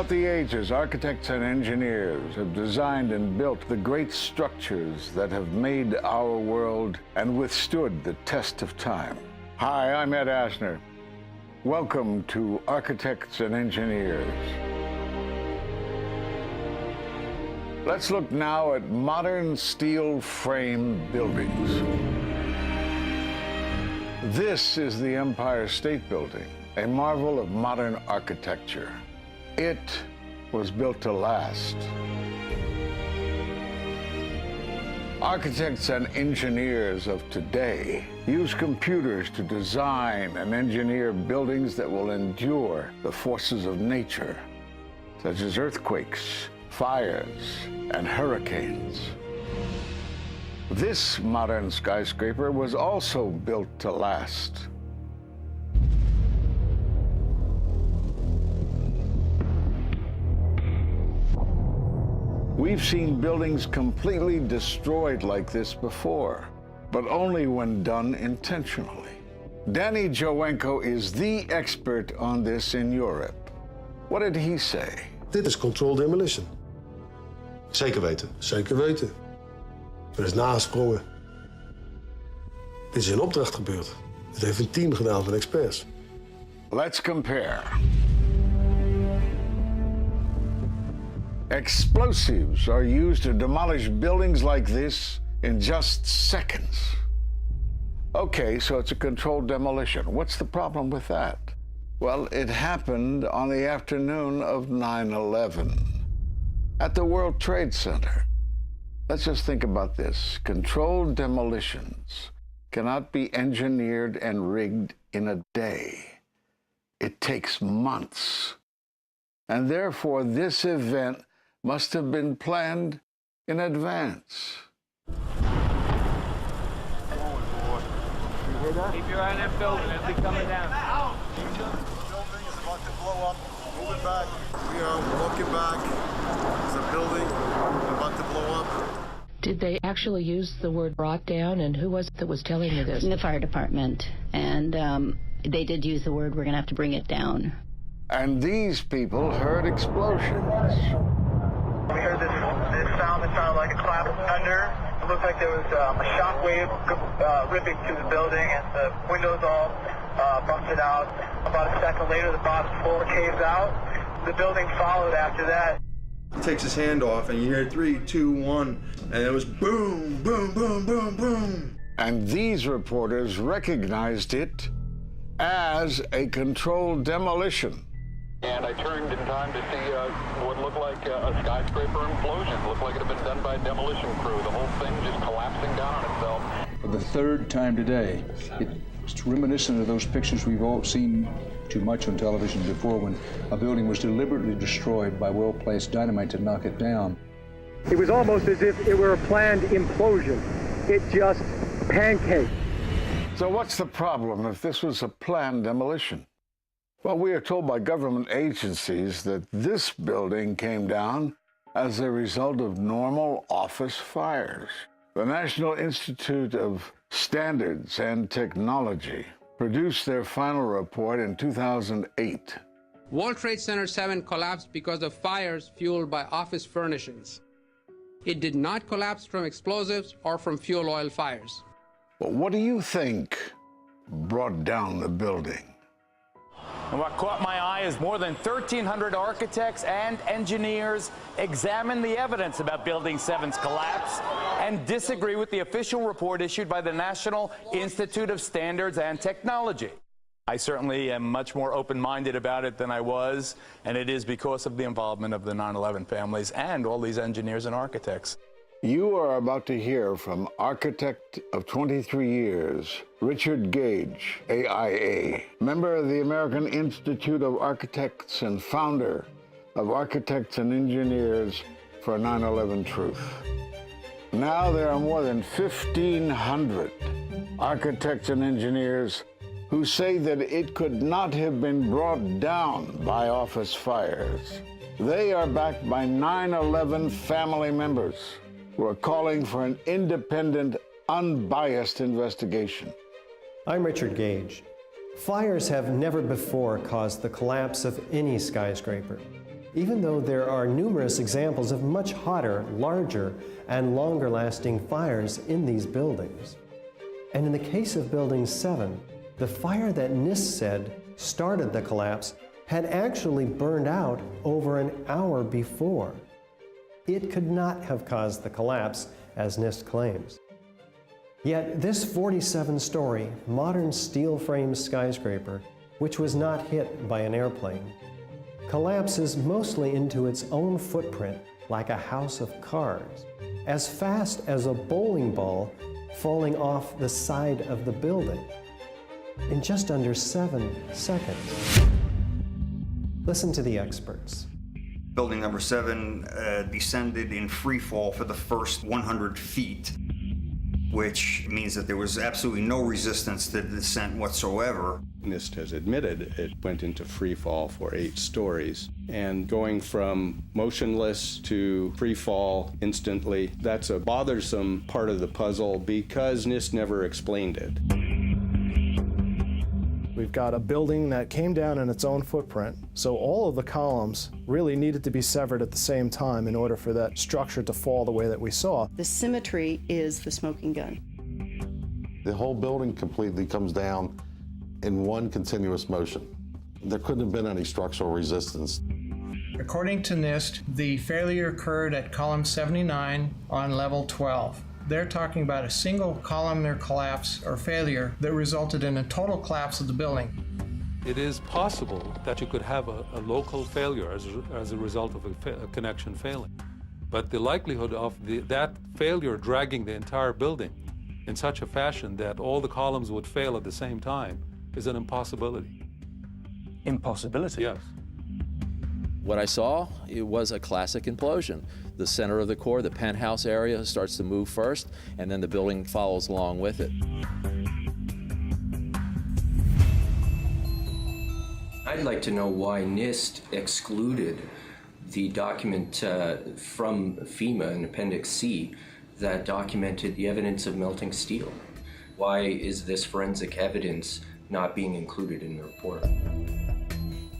Throughout the ages, architects and engineers have designed and built the great structures that have made our world and withstood the test of time. Hi, I'm Ed Asner. Welcome to Architects and Engineers. Let's look now at modern steel frame buildings. This is the Empire State Building, a marvel of modern architecture. It was built to last. Architects and engineers of today use computers to design and engineer buildings that will endure the forces of nature, such as earthquakes, fires, and hurricanes. This modern skyscraper was also built to last. We've seen buildings completely destroyed like this before, but only when done intentionally. Danny Jowenko is the expert on this in Europe. What did he say? Dit is controlled demolition. Zeker weten. Zeker weten. Er is nagesprongen. Dit is in opdracht gebeurd. Dit heeft een team gedaan van experts. Let's compare. Explosives are used to demolish buildings like this in just seconds. Okay, so it's a controlled demolition. What's the problem with that? Well, it happened on the afternoon of 9/11 at the World Trade Center. Let's just think about this. Controlled demolitions cannot be engineered and rigged in a day. It takes months. And therefore, this event must have been planned in advance. You hear that? Keep your eye on that building. It'll be coming down. The building is about to blow up. Moving back. We are walking back. There's a building about to blow up. Did they actually use the word brought down, and who was it that was telling you this? In the fire department, and they did use the word, we're going to have to bring it down. And these people heard explosions. We heard this sound that sounded like a clap of thunder. It looked like there was a shock wave ripping through the building, and the windows all busted out. About a second later, the bottom floor caves out. The building followed after that. He takes his hand off, and you hear 3, 2, 1, and it was boom, boom, boom, boom, boom. And these reporters recognized it as a controlled demolition. And I turned in time to see what looked like a skyscraper implosion. It looked like it had been done by a demolition crew. The whole thing just collapsing down on itself. For the third time today, it's reminiscent of those pictures we've all seen too much on television before, when a building was deliberately destroyed by well-placed dynamite to knock it down. It was almost as if it were a planned implosion. It just pancaked. So what's the problem if this was a planned demolition? Well, we are told by government agencies that this building came down as a result of normal office fires. The National Institute of Standards and Technology produced their final report in 2008. World Trade Center 7 collapsed because of fires fueled by office furnishings. It did not collapse from explosives or from fuel oil fires. But what do you think brought down the building? And what caught my eye is more than 1,300 architects and engineers examine the evidence about Building 7's collapse and disagree with the official report issued by the National Institute of Standards and Technology. I certainly am much more open-minded about it than I was, and it is because of the involvement of the 9/11 families and all these engineers and architects. You are about to hear from architect of 23 years, Richard Gage, AIA, member of the American Institute of Architects and founder of Architects and Engineers for 9/11 Truth. Now there are more than 1,500 architects and engineers who say that it could not have been brought down by office fires. They are backed by 9/11 family members who are calling for an independent, unbiased investigation. I'm Richard Gage. Fires have never before caused the collapse of any skyscraper. even though there are numerous examples of much hotter, larger, and longer-lasting fires in these buildings. And in the case of Building 7, the fire that NIST said started the collapse had actually burned out over an hour before. It could not have caused the collapse, as NIST claims. Yet this 47-story, modern steel-framed skyscraper, which was not hit by an airplane, collapses mostly into its own footprint like a house of cards, as fast as a bowling ball falling off the side of the building, in just under 7 seconds. Listen to the experts. Building number 7 descended in free fall for the first 100 feet, which means that there was absolutely no resistance to the descent whatsoever. NIST has admitted it went into free fall for 8 stories. And going from motionless to free fall instantly, that's a bothersome part of the puzzle because NIST never explained it. We've got a building that came down in its own footprint, so all of the columns really needed to be severed at the same time in order for that structure to fall the way that we saw. The symmetry is the smoking gun. The whole building completely comes down in one continuous motion. There couldn't have been any structural resistance. According to NIST, the failure occurred at column 79 on level 12. They're talking about a single columnar collapse or failure that resulted in a total collapse of the building. It is possible that you could have a local failure as a result of a connection failing. But the likelihood of that failure dragging the entire building in such a fashion that all the columns would fail at the same time is an impossibility. Impossibility? Yes. What I saw, it was a classic implosion. The center of the core, the penthouse area, starts to move first, and then the building follows along with it. I'd like to know why NIST excluded the document from FEMA in Appendix C that documented the evidence of melting steel. Why is this forensic evidence not being included in the report?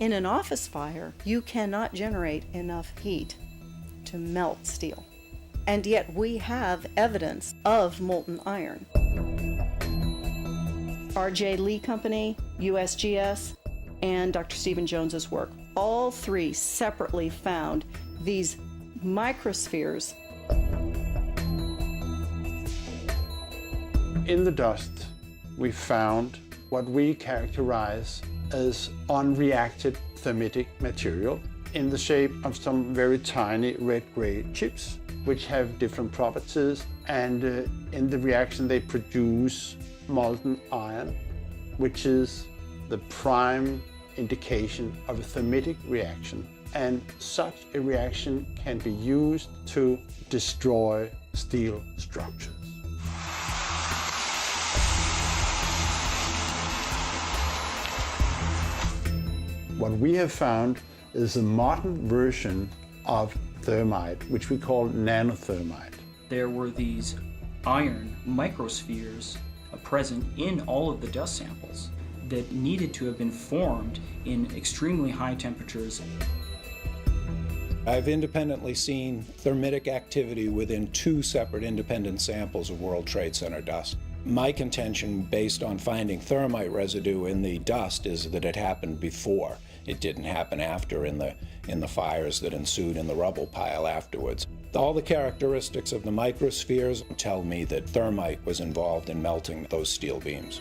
In an office fire, you cannot generate enough heat to melt steel. And yet we have evidence of molten iron. R.J. Lee Company, USGS, and Dr. Stephen Jones's work, all three separately found these microspheres. In the dust, we found what we characterize as unreacted thermitic material in the shape of some very tiny red-gray chips, which have different properties, and in the reaction they produce molten iron, which is the prime indication of a thermitic reaction. And such a reaction can be used to destroy steel structures. What we have found is a modern version of thermite, which we call nanothermite. There were these iron microspheres present in all of the dust samples that needed to have been formed in extremely high temperatures. I've independently seen thermitic activity within 2 separate independent samples of World Trade Center dust. My contention, based on finding thermite residue in the dust, is that it happened before. It didn't happen after in the fires that ensued in the rubble pile afterwards. All the characteristics of the microspheres tell me that thermite was involved in melting those steel beams.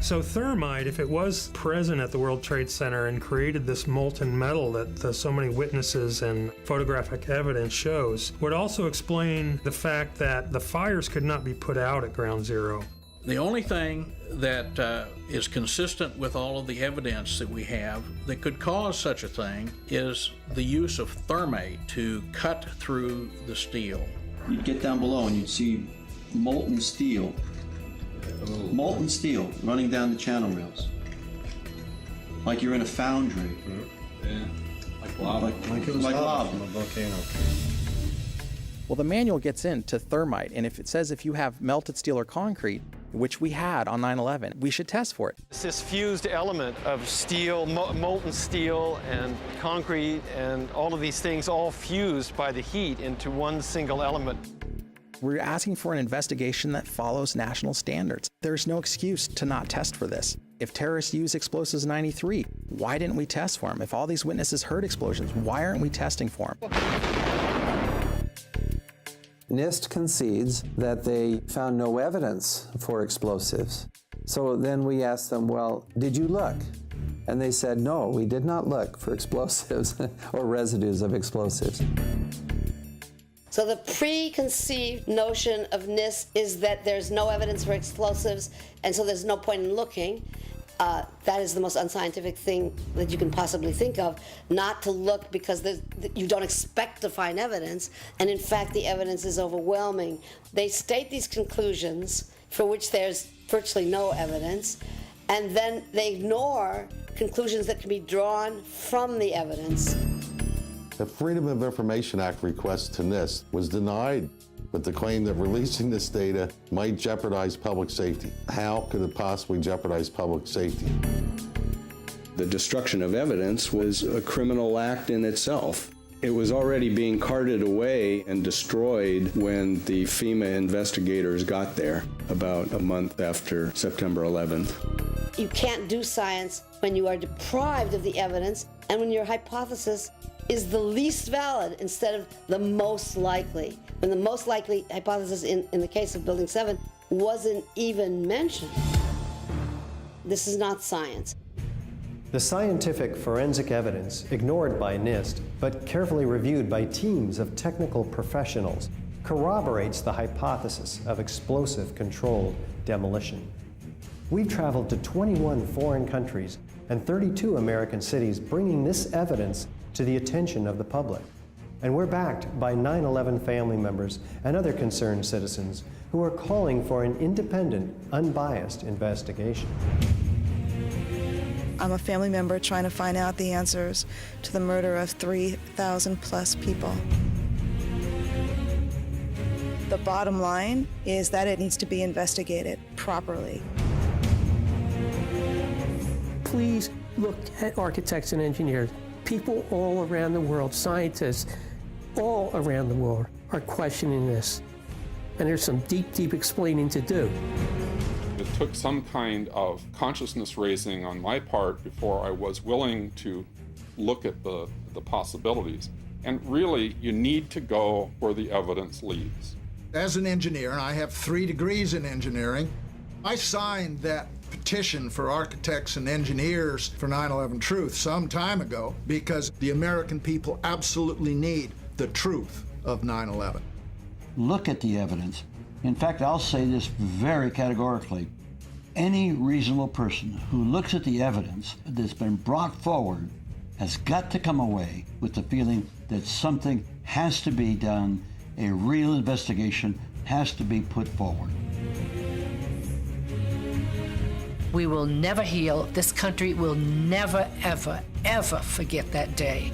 So thermite, if it was present at the World Trade Center and created this molten metal that so many witnesses and photographic evidence shows, would also explain the fact that the fires could not be put out at Ground Zero. The only thing that is consistent with all of the evidence that we have that could cause such a thing is the use of thermite to cut through the steel. You'd get down below and you'd see molten steel running down the channel rails. Like you're in a foundry. Yeah. Like lava. Like it was lava from a volcano. Well, the manual gets into thermite, and if it says if you have melted steel or concrete, which we had on 9/11. We should test for it. This fused element of steel, molten steel and concrete and all of these things all fused by the heat into one single element. We're asking for an investigation that follows national standards. There's no excuse to not test for this. If terrorists used explosives in '93, why didn't we test for them? If all these witnesses heard explosions, why aren't we testing for them? NIST concedes that they found no evidence for explosives. So then we asked them, well, did you look? And they said, no, we did not look for explosives or residues of explosives. So the preconceived notion of NIST is that there's no evidence for explosives, and so there's no point in looking. That is the most unscientific thing that you can possibly think of, not to look because you don't expect to find evidence, and in fact the evidence is overwhelming. They state these conclusions for which there's virtually no evidence, and then they ignore conclusions that can be drawn from the evidence. The Freedom of Information Act request to NIST was denied with the claim that releasing this data might jeopardize public safety. How could it possibly jeopardize public safety? The destruction of evidence was a criminal act in itself. It was already being carted away and destroyed when the FEMA investigators got there about a month after September 11th. You can't do science when you are deprived of the evidence and when your hypothesis is the least valid instead of the most likely. When the most likely hypothesis in the case of Building 7 wasn't even mentioned. This is not science. The scientific forensic evidence, ignored by NIST, but carefully reviewed by teams of technical professionals, corroborates the hypothesis of explosive-controlled demolition. We've traveled to 21 foreign countries and 32 American cities, bringing this evidence to the attention of the public. And we're backed by 9/11 family members and other concerned citizens who are calling for an independent, unbiased investigation. I'm a family member trying to find out the answers to the murder of 3,000 plus people. The bottom line is that it needs to be investigated properly. Please look at architects and engineers. People all around the world, scientists all around the world are questioning this. And there's some deep, deep explaining to do. It took some kind of consciousness raising on my part before I was willing to look at the possibilities. And really, you need to go where the evidence leads. As an engineer, and I have 3 degrees in engineering, I signed that petition for architects and engineers for 9/11 Truth some time ago because the American people absolutely need the truth of 9/11. Look at the evidence. In fact, I'll say this very categorically. Any reasonable person who looks at the evidence that's been brought forward has got to come away with the feeling that something has to be done, a real investigation has to be put forward. We will never heal. This country will never, ever, ever forget that day.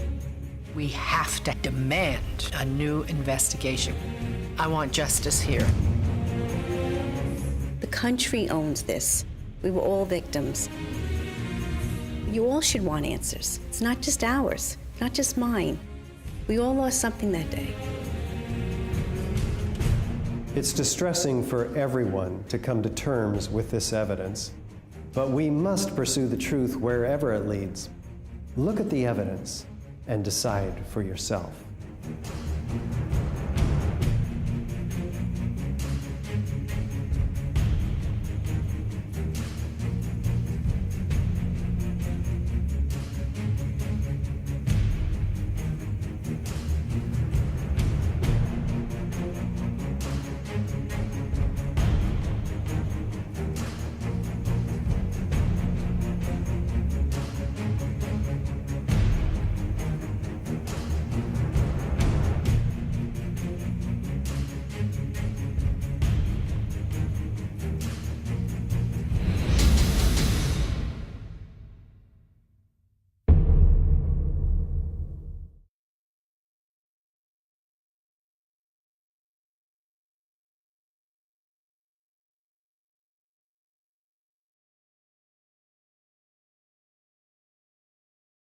We have to demand a new investigation. I want justice here. The country owns this. We were all victims. You all should want answers. It's not just ours, not just mine. We all lost something that day. It's distressing for everyone to come to terms with this evidence, but we must pursue the truth wherever it leads. Look at the evidence and decide for yourself.